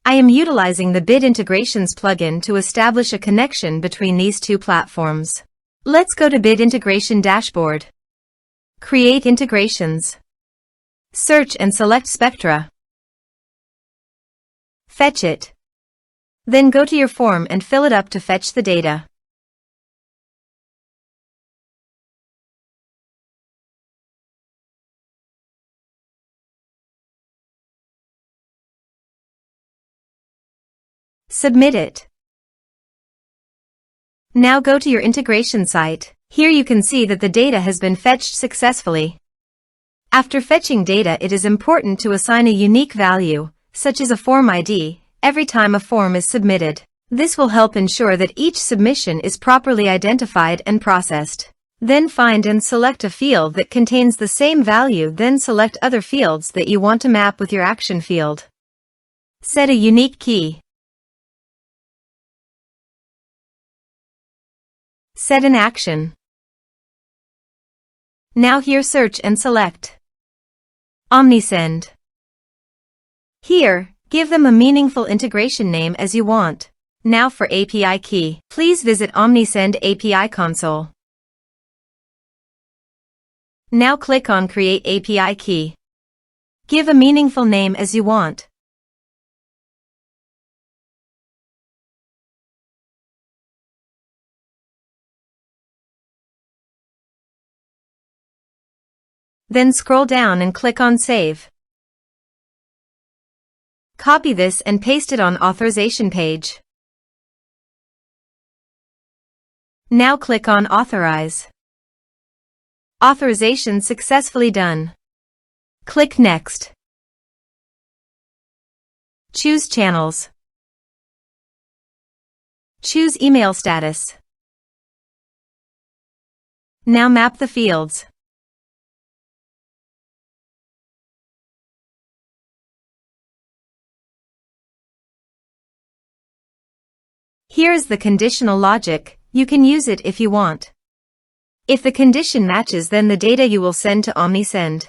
I am utilizing the Bit Integrations plugin to establish a connection between these two platforms. Let's go to Bit Integration Dashboard. Create integrations. Search and select Spectra. Fetch it. Then go to your form and fill it up to fetch the data. Submit it. Now go to your integration site. Here you can see that the data has been fetched successfully. After fetching data, it is important to assign a unique value, such as a form ID, every time a form is submitted. This will help ensure that each submission is properly identified and processed. Then find and select a field that contains the same value, then select other fields that you want to map with your action field. Set a unique key. Set an action. Now here search and select Omnisend. Here, give them a meaningful integration name as you want. Now for API key. Please visit Omnisend API console. Now click on Create API key. Give a meaningful name as you want. Then scroll down and click on Save. Copy this and paste it on authorization page. Now click on Authorize. Authorization successfully done. Click Next. Choose Channels. Choose Email Status. Now map the fields. Here is the conditional logic. You can use it if you want. If the condition matches, then the data you will send to Omnisend.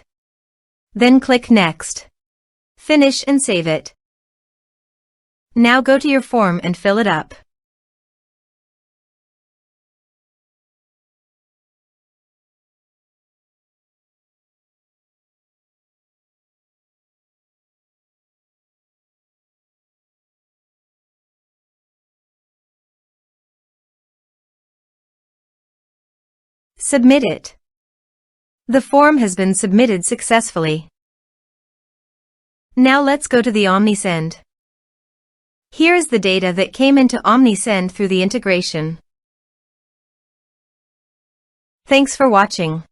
Then click Next. Finish and save it. Now go to your form and fill it up. Submit it. The form has been submitted successfully. Now let's go to the Omnisend. Here is the data that came into Omnisend through the integration. Thanks for watching.